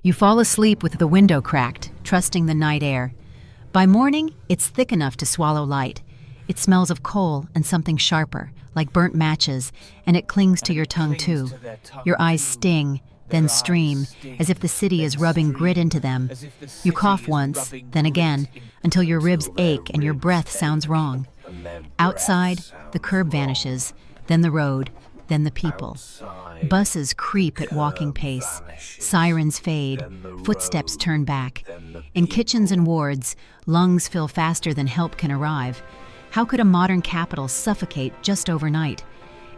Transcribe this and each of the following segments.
You fall asleep with the window cracked, trusting the night air. By morning, it's thick enough to swallow light. It smells of coal and something sharper, like burnt matches, and it clings to your tongue too. Your eyes sting, then stream, as if the city is rubbing grit into them. You cough once, then again, until your ribs ache and your breath sounds wrong. Outside, the curb vanishes, then the road, then the people. Buses creep at walking pace. Sirens fade. Footsteps turn back. In kitchens and wards, lungs fill faster than help can arrive. How could a modern capital suffocate just overnight?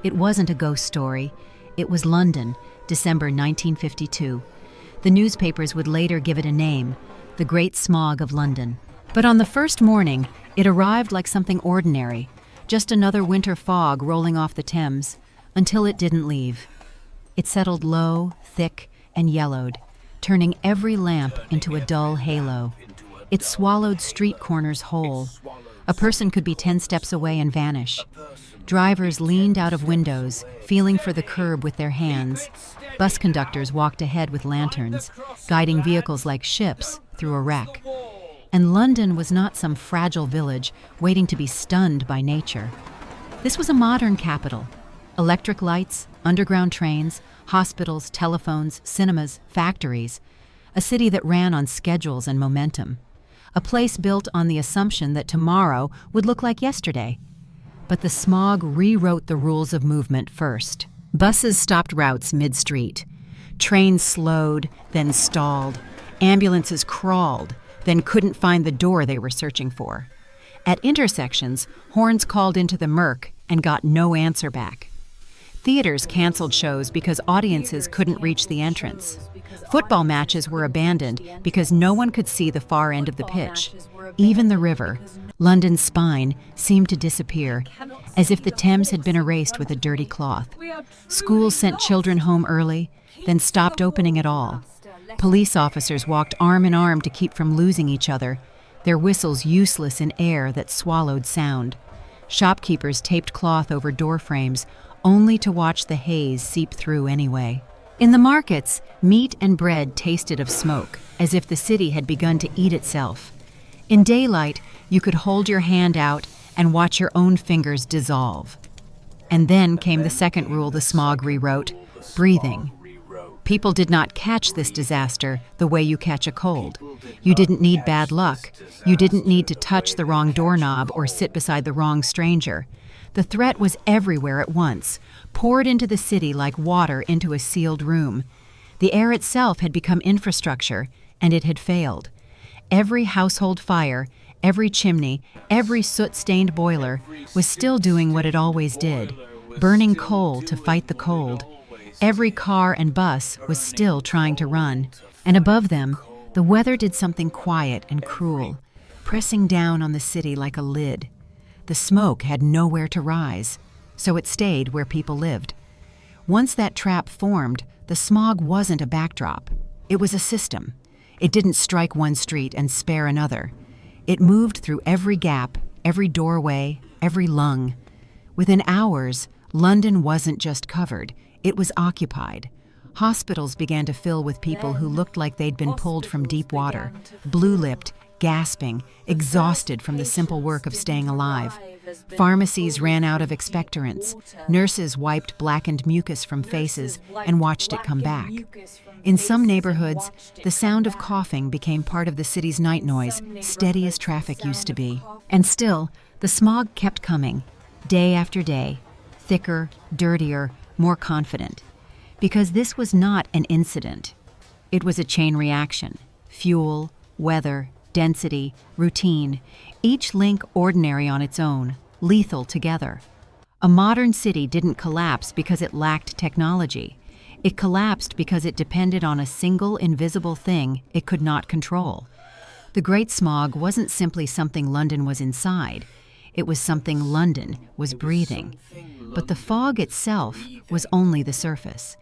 It wasn't a ghost story. It was London, December 1952. The newspapers would later give it a name, the Great Smog of London. But on the first morning, it arrived like something ordinary, just another winter fog rolling off the Thames, until it didn't leave. It settled low, thick, and yellowed, turning every lamp into a dull halo. It swallowed street corners whole. A person could be 10 steps away and vanish. Drivers leaned out of windows, feeling for the curb with their hands. Bus conductors walked ahead with lanterns, guiding vehicles like ships through a wreck. And London was not some fragile village waiting to be stunned by nature. This was a modern capital. Electric lights, underground trains, hospitals, telephones, cinemas, factories. A city that ran on schedules and momentum. A place built on the assumption that tomorrow would look like yesterday. But the smog rewrote the rules of movement first. Buses stopped routes mid-street. Trains slowed, then stalled. Ambulances crawled, then couldn't find the door they were searching for. At intersections, horns called into the murk and got no answer back. Theaters canceled shows because audiences couldn't reach the entrance. Football matches were abandoned because no one could see the far end of the pitch. Even the river, London's spine, seemed to disappear, as if the Thames had been erased with a dirty cloth. Schools sent children home early, then stopped opening at all. Police officers walked arm in arm to keep from losing each other, their whistles useless in air that swallowed sound. Shopkeepers taped cloth over door frames, only to watch the haze seep through anyway. In the markets, meat and bread tasted of smoke, as if the city had begun to eat itself. In daylight, you could hold your hand out and watch your own fingers dissolve. And then came the second rule the smog rewrote: breathing. People did not catch this disaster the way you catch a cold. You didn't need bad luck. You didn't need to touch the wrong doorknob or sit beside the wrong stranger. The threat was everywhere at once, poured into the city like water into a sealed room. The air itself had become infrastructure, and it had failed. Every household fire, every chimney, every soot-stained boiler was still doing what it always did, burning coal to fight the cold. Every car and bus was still trying to run. And above them, the weather did something quiet and cruel, pressing down on the city like a lid. The smoke had nowhere to rise, so it stayed where people lived. Once that trap formed, the smog wasn't a backdrop. It was a system. It didn't strike one street and spare another. It moved through every gap, every doorway, every lung. Within hours, London wasn't just covered, it was occupied. Hospitals began to fill with people who looked like they'd been pulled from deep water, blue-lipped, gasping, exhausted from the simple work of staying alive. Pharmacies ran out of expectorants. Nurses wiped blackened mucus from faces and watched it come back. In some neighborhoods, the sound of coughing became part of the city's night noise, steady as traffic used to be. And still, the smog kept coming, day after day, thicker, dirtier, more confident. Because this was not an incident. It was a chain reaction. Fuel, weather, density, routine, each link ordinary on its own, lethal together. A modern city didn't collapse because it lacked technology. It collapsed because it depended on a single invisible thing it could not control. The Great Smog wasn't simply something London was inside. It was something London was breathing. But the fog itself was only the surface.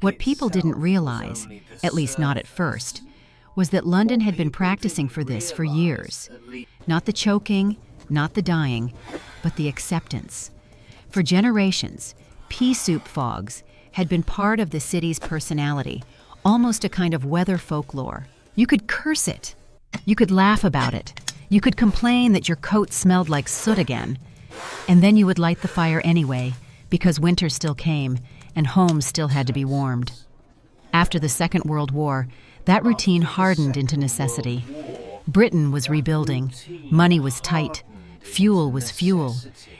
What people didn't realize, at least not at first, was that London had been practicing for this for years. Not the choking, not the dying, but the acceptance. For generations, pea soup fogs had been part of the city's personality, almost a kind of weather folklore. You could curse it. You could laugh about it. You could complain that your coat smelled like soot again. And then you would light the fire anyway, because winter still came and homes still had to be warmed. After the Second World War, that routine hardened into necessity. Britain was rebuilding, money was tight, fuel was fuel,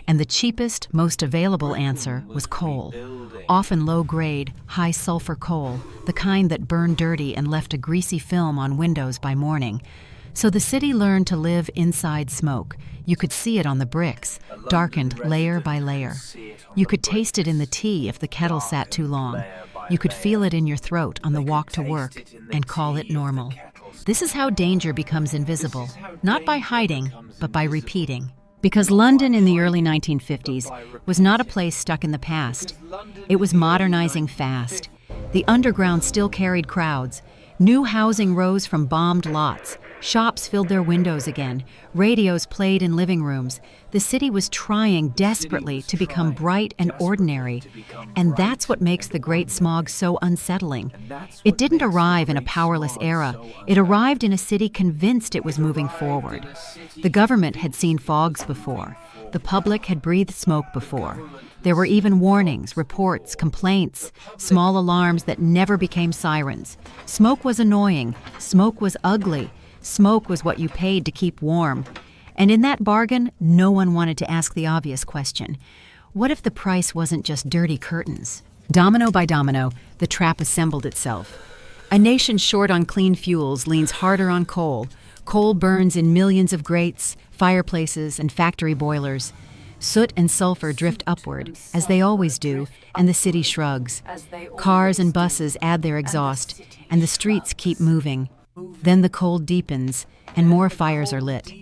and the cheapest, most available answer was coal. Often low-grade, high-sulfur coal, the kind that burned dirty and left a greasy film on windows by morning. So the city learned to live inside smoke. You could see it on the bricks, darkened layer by layer. You could taste it in the tea if the kettle sat too long. You could feel it in your throat on the walk to work and call it normal. This is how danger becomes invisible, not by hiding, but by repeating. Because London in the early 1950s was not a place stuck in the past. It was modernizing fast. The underground still carried crowds. New housing rose from bombed lots. Shops filled their windows again. Radios played in living rooms. The city was trying desperately to become bright and ordinary. And that's what makes the Great Smog so unsettling. It didn't arrive in a powerless era. It arrived in a city convinced it was moving forward. The government had seen fogs before. The public had breathed smoke before. There were even warnings, reports, complaints, small alarms that never became sirens. Smoke was annoying. Smoke was ugly. Smoke was what you paid to keep warm. And in that bargain, no one wanted to ask the obvious question. What if the price wasn't just dirty curtains? Domino by domino, the trap assembled itself. A nation short on clean fuels leans harder on coal. Coal burns in millions of grates, fireplaces, and factory boilers. Soot and sulfur drift upward, as they always do, and the city shrugs. Cars and buses add their exhaust, and the streets keep moving. Then the cold deepens, and more fires are lit.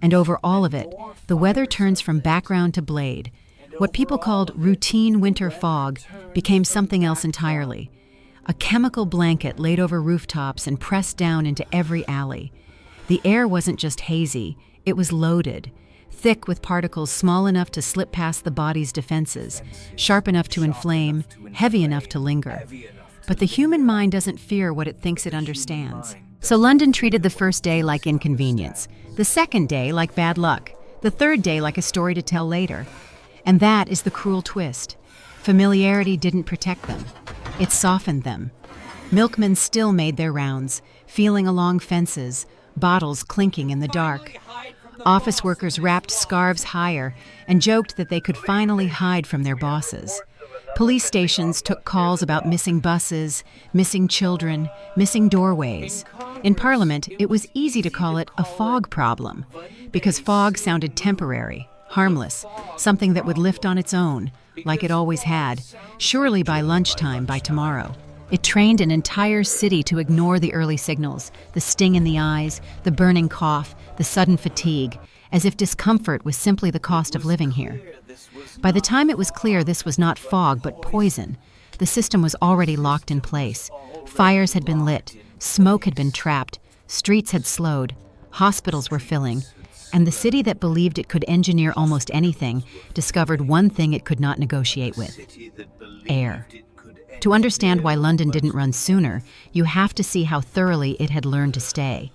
And over all of it, the weather turns from background to blade. What people called routine winter fog became something else entirely. A chemical blanket laid over rooftops and pressed down into every alley. The air wasn't just hazy, it was loaded. Thick with particles small enough to slip past the body's defenses, sharp enough to inflame, heavy enough to linger. But the human mind doesn't fear what it thinks it understands. So London treated the first day like inconvenience, the second day like bad luck, the third day like a story to tell later. And that is the cruel twist. Familiarity didn't protect them. It softened them. Milkmen still made their rounds, feeling along fences, bottles clinking in the dark. Office workers wrapped scarves higher and joked that they could finally hide from their bosses. Police stations took calls about missing buses, missing children, missing doorways. In Parliament, it was easy to call it a fog problem, because fog sounded temporary, harmless, something that would lift on its own, like it always had, surely by lunchtime by tomorrow. It trained an entire city to ignore the early signals, the sting in the eyes, the burning cough, the sudden fatigue, as if discomfort was simply the cost of living here. By the time it was clear this was not fog but poison, the system was already locked in place. Fires had been lit, smoke had been trapped, streets had slowed, hospitals were filling, and the city that believed it could engineer almost anything discovered one thing it could not negotiate with: air. To understand why London didn't run sooner, you have to see how thoroughly it had learned to stay.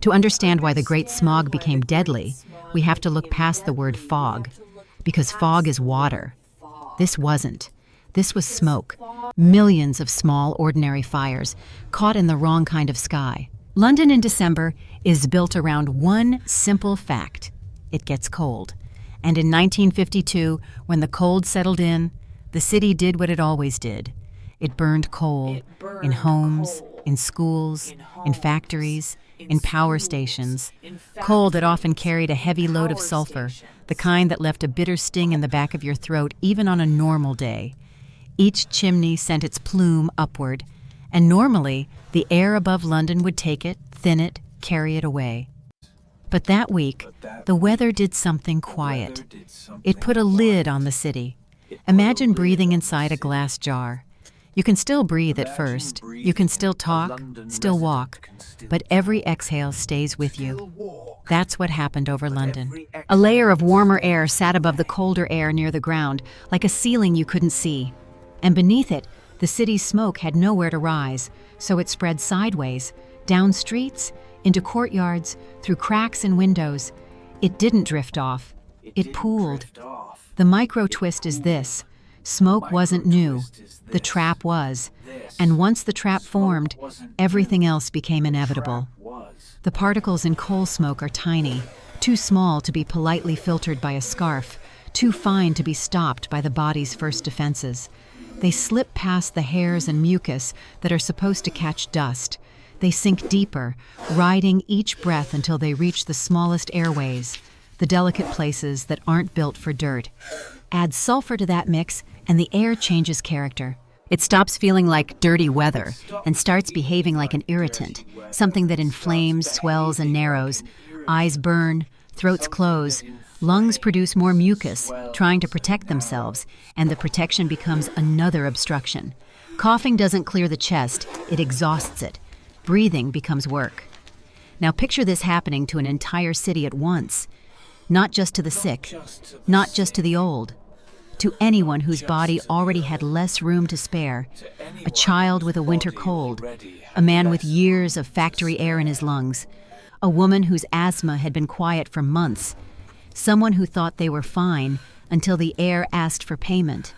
To understand why the Great Smog became deadly, we have to look past the word fog. Because fog is water. This wasn't. This was smoke. Millions of small, ordinary fires, caught in the wrong kind of sky. London in December is built around one simple fact: it gets cold. And in 1952, when the cold settled in, the city did what it always did. It burned coal in homes, in schools, in factories, in power stations. Coal that often carried a heavy load of sulfur, the kind that left a bitter sting in the back of your throat even on a normal day. Each chimney sent its plume upward, and normally the air above London would take it, thin it, carry it away. But that week, the weather did something quiet. It put a lid on the city. Imagine breathing inside a glass jar. You can still breathe at first. You can still talk, still walk, but every exhale stays with you. That's what happened over London. A layer of warmer air sat above the colder air near the ground, like a ceiling you couldn't see. And beneath it, The city's smoke had nowhere to rise, so it spread sideways, down streets, into courtyards, through cracks in windows. It didn't drift off. It pooled. The micro-twist is this. Smoke wasn't new. The trap was. And once the trap formed, everything else became inevitable. The particles in coal smoke are tiny, too small to be politely filtered by a scarf, too fine to be stopped by the body's first defenses. They slip past the hairs and mucus that are supposed to catch dust. They sink deeper, riding each breath until they reach the smallest airways, the delicate places that aren't built for dirt. Add sulfur to that mix, and the air changes character. It stops feeling like dirty weather and starts behaving like an irritant, something that inflames, swells, and narrows. Eyes burn, throats close, lungs produce more mucus, trying to protect themselves, and the protection becomes another obstruction. Coughing doesn't clear the chest, it exhausts it. Breathing becomes work. Now picture this happening to an entire city at once. Not just to the sick, not just to the old. To anyone whose body already had less room to spare. A child with a winter cold. A man with years of factory air in his lungs. A woman whose asthma had been quiet for months. Someone who thought they were fine until the air asked for payment.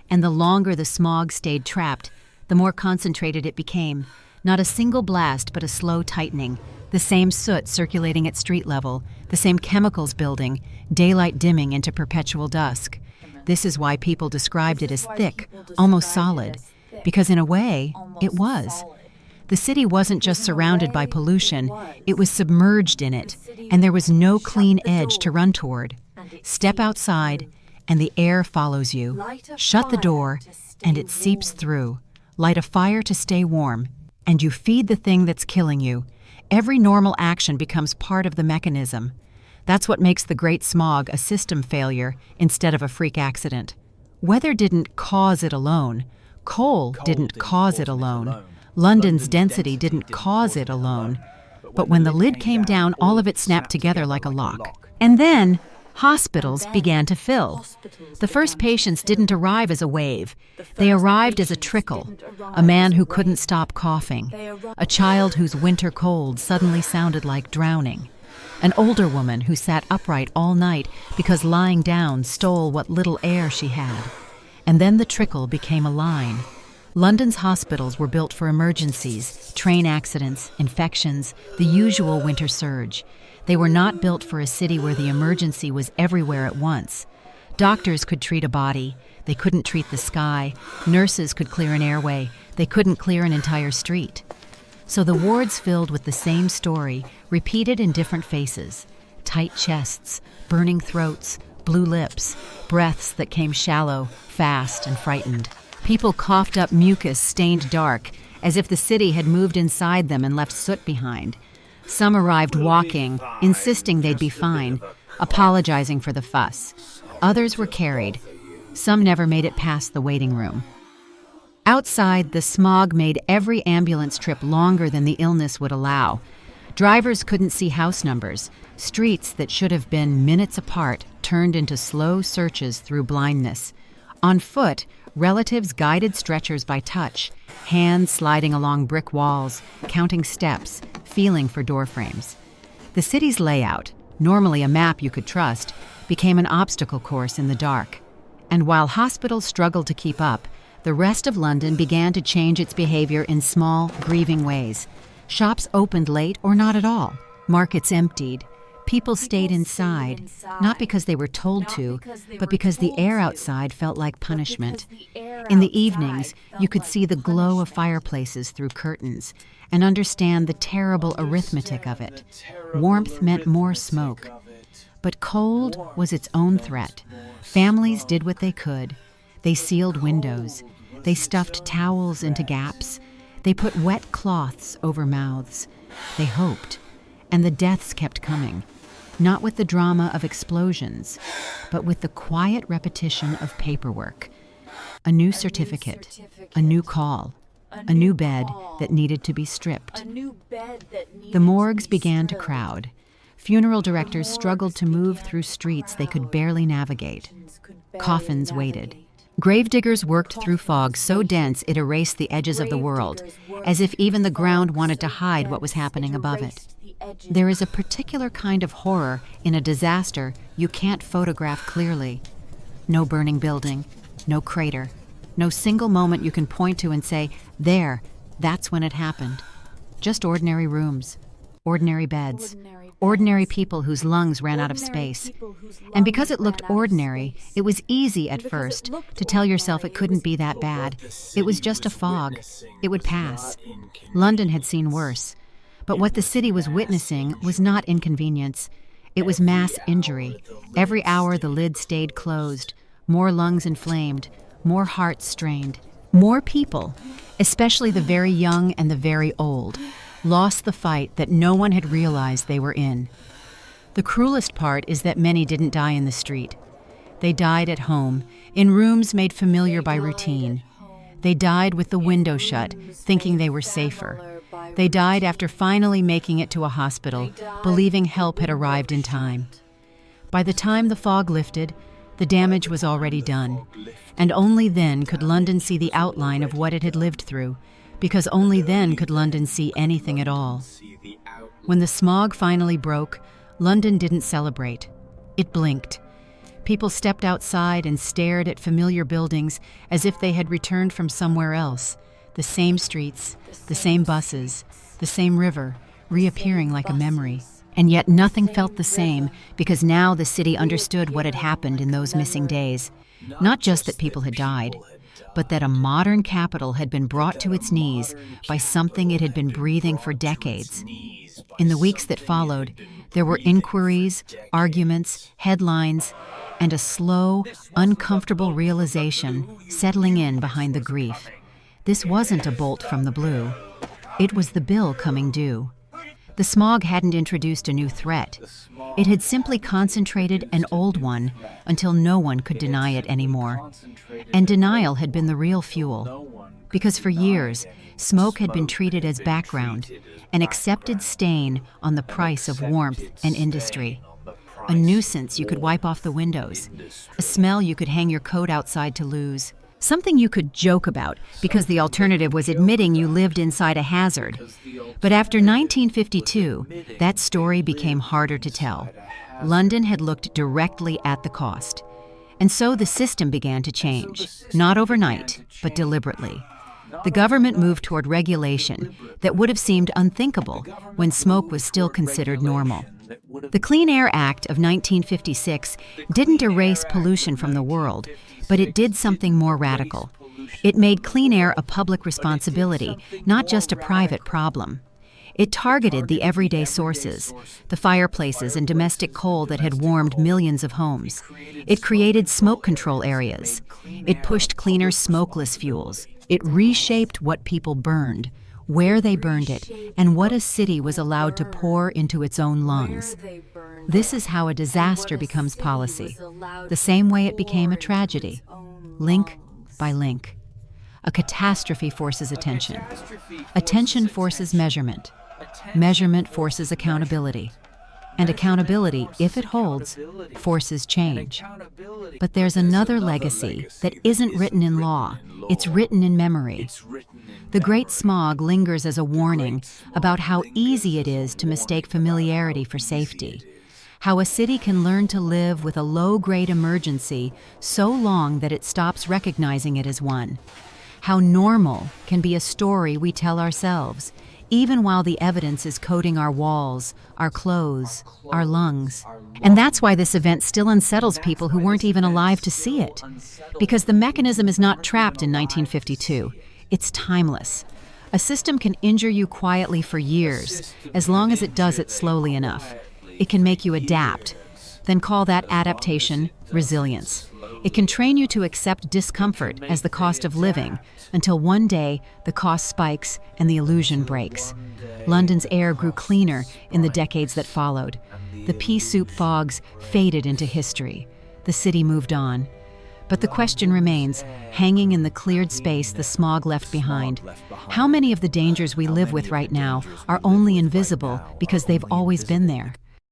And the longer the smog stayed trapped, the more concentrated it became. Not a single blast, but a slow tightening. The same soot circulating at street level, the same chemicals building, daylight dimming into perpetual dusk. This is why people described it as thick, almost solid, because in a way, it was. The city wasn't just surrounded by pollution, it was submerged in it, and there was no clean edge to run toward. Step outside, and the air follows you. Shut the door, and it seeps through. Light a fire to stay warm, and you feed the thing that's killing you. Every normal action becomes part of the mechanism. That's what makes the Great Smog a system failure instead of a freak accident. Weather didn't cause it alone. Coal didn't cause it alone. London's density didn't cause it alone. But when the lid came down, all of it snapped together like a lock. And then, hospitals began to fill. The first patients didn't arrive as a wave. They arrived as a trickle. A man who couldn't stop coughing. A child whose winter cold suddenly sounded like drowning. An older woman who sat upright all night because lying down stole what little air she had. And then the trickle became a line. London's hospitals were built for emergencies, train accidents, infections, the usual winter surge. They were not built for a city where the emergency was everywhere at once. Doctors could treat a body. They couldn't treat the sky. Nurses could clear an airway. They couldn't clear an entire street. So the wards filled with the same story, repeated in different faces. Tight chests, burning throats, blue lips, breaths that came shallow, fast, and frightened. People coughed up mucus stained dark, as if the city had moved inside them and left soot behind. Some arrived walking, insisting they'd be fine, apologizing for the fuss. Others were carried. Some never made it past the waiting room. Outside, the smog made every ambulance trip longer than the illness would allow. Drivers couldn't see house numbers. Streets that should have been minutes apart turned into slow searches through blindness. On foot, relatives guided stretchers by touch, hands sliding along brick walls, counting steps, feeling for doorframes. The city's layout, normally a map you could trust, became an obstacle course in the dark. And while hospitals struggled to keep up, the rest of London began to change its behavior in small, grieving ways. Shops opened late or not at all. Markets emptied. People stayed inside, not because they were told to, but because the air outside felt like punishment. In the evenings, you could see the glow of fireplaces through curtains and understand the terrible arithmetic of it. Warmth meant more smoke. But cold was its own threat. Families did what they could. They sealed windows. They stuffed towels into gaps. They put wet cloths over mouths. They hoped. And the deaths kept coming. Not with the drama of explosions, but with the quiet repetition of paperwork. A new certificate, a new call, a new bed that needed to be stripped. The morgues began to crowd. Funeral directors struggled to move through streets they could barely navigate. Coffins waited. Gravediggers worked through fog so dense it erased the edges of the world, as if even the ground wanted to hide what was happening above it. There is a particular kind of horror in a disaster you can't photograph clearly. No burning building, no crater, no single moment you can point to and say, there, that's when it happened. Just ordinary rooms, ordinary beds, ordinary people whose lungs ran out of space. And because it looked ordinary, it was easy at first to tell yourself it couldn't be that bad. It was just a fog. It would pass. London had seen worse. But what the city was witnessing was not inconvenience. It was mass injury. Every hour the lid stayed closed, more lungs inflamed, more hearts strained. More people, especially the very young and the very old, lost the fight that no one had realized they were in. The cruelest part is that many didn't die in the street. They died at home, in rooms made familiar by routine. They died with the window shut, thinking they were safer. They died after finally making it to a hospital, believing help had arrived in time. By the time the fog lifted, the damage was already done, and only then could London see the outline of what it had lived through, because only then could London see anything at all. When the smog finally broke, London didn't celebrate. It blinked. People stepped outside and stared at familiar buildings as if they had returned from somewhere else. The same streets, the same buses, the same river, reappearing like a memory. And yet nothing felt the same, because now the city understood what had happened in those missing days. Not just that people had died, but that a modern capital had been brought to its knees by something it had been breathing for decades. In the weeks that followed, there were inquiries, arguments, headlines, and a slow, uncomfortable realization settling in behind the grief. This wasn't a bolt from the blue. It was the bill coming due. The smog hadn't introduced a new threat. It had simply concentrated an old one until no one could deny it anymore. And denial had been the real fuel. Because for years, smoke had been treated as background, an accepted stain on the price of warmth and industry. A nuisance you could wipe off the windows. A smell you could hang your coat outside to lose. Something you could joke about, because the alternative was admitting you lived inside a hazard. But after 1952, that story became harder to tell. London had looked directly at the cost. And so the system began to change, not overnight, but deliberately. The government moved toward regulation that would have seemed unthinkable when smoke was still considered normal. The Clean Air Act of 1956 didn't erase pollution from the world, but it did something more radical. It made clean air a public responsibility, not just a private problem. It targeted the everyday sources, the fireplaces and domestic coal that had warmed millions of homes. It created smoke control areas. It pushed cleaner, smokeless fuels. It reshaped what people burned, where they burned it, and what a city was allowed to pour into its own lungs. This is how a disaster becomes policy, the same way it became a tragedy, link by link. A catastrophe forces attention. Attention forces measurement. Measurement forces accountability. And accountability, if it holds, forces change. But there's another legacy that isn't written in law. It's written in memory. The Great Smog lingers as a warning about how easy it is to mistake familiarity for safety. How a city can learn to live with a low-grade emergency so long that it stops recognizing it as one. How normal can be a story we tell ourselves, even while the evidence is coating our walls, our clothes, our lungs. And that's why this event still unsettles people who weren't even alive to see it. Because the mechanism is not trapped in 1952. It's timeless. A system can injure you quietly for years, as long as it does it slowly enough. It can make you adapt. Then call that adaptation resilience. It can train you to accept discomfort as the cost of living, until one day the cost spikes and the illusion breaks. London's air grew cleaner in the decades that followed. The pea soup fogs faded into history. The city moved on. But the question remains, hanging in the cleared space the smog left behind. How many of the dangers we live with right now are only invisible because they've always been there?